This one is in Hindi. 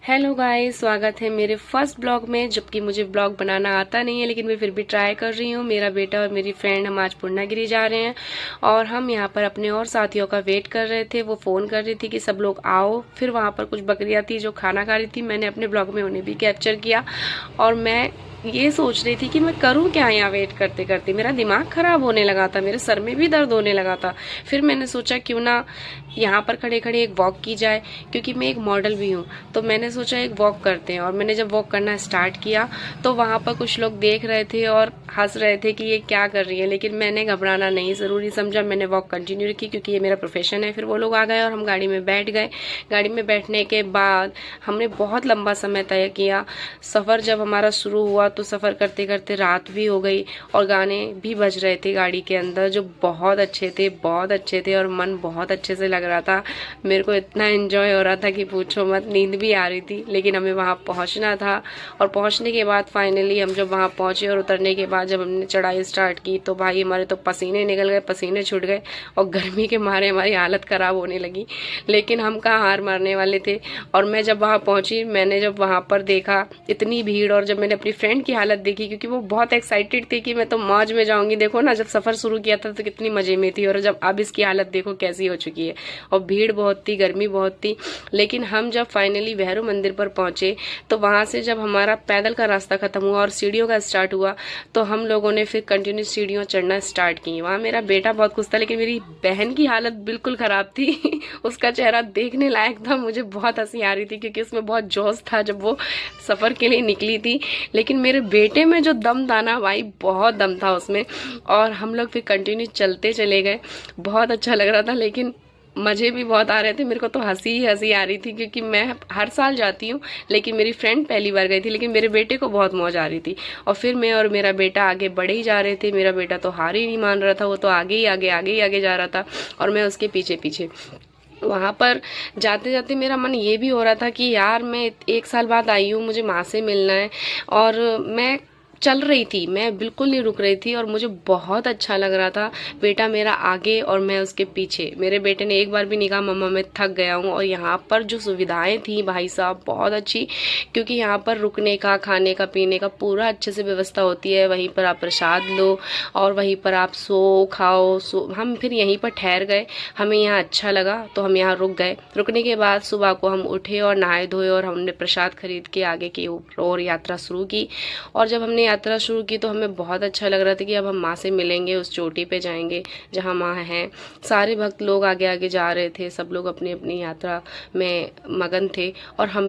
हेलो गाइस, स्वागत है मेरे फर्स्ट ब्लॉग में। जबकि मुझे ब्लॉग बनाना आता नहीं है, लेकिन मैं फिर भी ट्राई कर रही हूँ। मेरा बेटा और मेरी फ्रेंड हम आज पूर्णागिरी जा रहे हैं और हम यहाँ पर अपने और साथियों का वेट कर रहे थे। वो फ़ोन कर रही थी कि सब लोग आओ। फिर वहाँ पर कुछ बकरियाँ थी जो खाना खा रही थी। मैंने अपने ब्लॉग में उन्हें भी कैप्चर किया और मैं ये सोच रही थी कि मैं करूं क्या यहाँ वेट करते करते। मेरा दिमाग खराब होने लगा था, मेरे सर में भी दर्द होने लगा था। फिर मैंने सोचा क्यों ना यहाँ पर खड़े खड़े एक वॉक की जाए, क्योंकि मैं एक मॉडल भी हूँ। तो मैंने सोचा एक वॉक करते हैं। और मैंने जब वॉक करना स्टार्ट किया तो वहाँ पर कुछ लोग देख रहे थे और हंस रहे थे कि ये क्या कर रही है, लेकिन मैंने घबराना नहीं ज़रूरी समझा। मैंने वॉक कंटिन्यू रखी क्योंकि ये मेरा प्रोफेशन है। फिर वो लोग आ गए और हम गाड़ी में बैठ गए। गाड़ी में बैठने के बाद हमने बहुत लंबा समय तय किया। सफ़र जब हमारा शुरू हुआ तो सफ़र करते करते रात भी हो गई और गाने भी बज रहे थे गाड़ी के अंदर, जो बहुत अच्छे थे, बहुत अच्छे थे और मन बहुत अच्छे से लग रहा था। मेरे को इतना एंजॉय हो रहा था कि पूछो मत। नींद भी आ रही थी, लेकिन हमें वहाँ पहुँचना था। और पहुँचने के बाद फाइनली हम जब वहाँ पहुँचे और उतरने के बाद जब हमने चढ़ाई स्टार्ट की तो भाई हमारे तो पसीने निकल गए, पसीने छूट गए और गर्मी के मारे हमारी हालत ख़राब होने लगी। लेकिन हम कहाँ हार मारने वाले थे। और मैं जब वहाँ पहुँची, मैंने जब वहाँ पर देखा इतनी भीड़, और जब मैंने अपनी फ्रेंड की हालत देखी, क्योंकि वो बहुत एक्साइटेड थी कि मैं तो मौज में जाऊंगी। देखो ना, जब सफ़र शुरू किया था तो कितनी मज़े में थी और जब अब इसकी हालत देखो कैसी हो चुकी है। और भीड़ बहुत थी, गर्मी बहुत थी। लेकिन हम जब फाइनली भैरव मंदिर पर पहुंचे तो वहां से जब हमारा पैदल का रास्ता खत्म हुआ और सीढ़ियों का स्टार्ट हुआ तो हम लोगों ने फिर कंटिन्यू सीढ़ियों चढ़ना स्टार्ट की। वहाँ मेरा बेटा बहुत खुश था, लेकिन मेरी बहन की हालत बिल्कुल ख़राब थी। उसका चेहरा देखने लायक था। मुझे बहुत हंसी आ रही थी क्योंकि उसमें बहुत जोश था जब वो सफ़र के लिए निकली थी। लेकिन मेरे बेटे में जो दम था ना भाई, बहुत दम था उसमें। और हम लोग फिर कंटिन्यू चलते चले गए। बहुत अच्छा लग रहा था, लेकिन मज़े भी बहुत आ रहे थे। मेरे को तो हंसी ही हंसी आ रही थी क्योंकि मैं हर साल जाती हूँ, लेकिन मेरी फ्रेंड पहली बार गई थी। लेकिन मेरे बेटे को बहुत मौज आ रही थी। और फिर मैं और मेरा बेटा आगे बढ़े ही जा रहे थे। मेरा बेटा तो हार ही नहीं मान रहा था, वो तो आगे ही आगे आगे ही आगे जा रहा था और मैं उसके पीछे पीछे। वहाँ पर जाते जाते मेरा मन ये भी हो रहा था कि यार मैं 1 साल बाद आई हूँ, मुझे माँ से मिलना है। और मैं चल रही थी, मैं बिल्कुल नहीं रुक रही थी और मुझे बहुत अच्छा लग रहा था। बेटा मेरा आगे और मैं उसके पीछे। मेरे बेटे ने एक बार भी नहीं कहा मम्मा मैं थक गया हूँ। और यहाँ पर जो सुविधाएं थी भाई साहब बहुत अच्छी, क्योंकि यहाँ पर रुकने का, खाने का, पीने का पूरा अच्छे से व्यवस्था होती है। वहीं पर आप प्रसाद लो और वहीं पर आप सो खाओ। हम फिर यहीं पर ठहर गए। हमें यहाँ अच्छा लगा तो हम यहाँ रुक गए। रुकने के बाद सुबह को हम उठे और नहाए धोए और हमने प्रसाद खरीद के आगे की और यात्रा शुरू की। और जब हमने यात्रा शुरू की तो हमें बहुत अच्छा लग रहा था कि अब हम माँ से मिलेंगे, उस चोटी पे जाएंगे जहाँ माँ हैं। सारे भक्त लोग आगे आगे जा रहे थे, सब लोग अपनी अपनी यात्रा में मगन थे और हम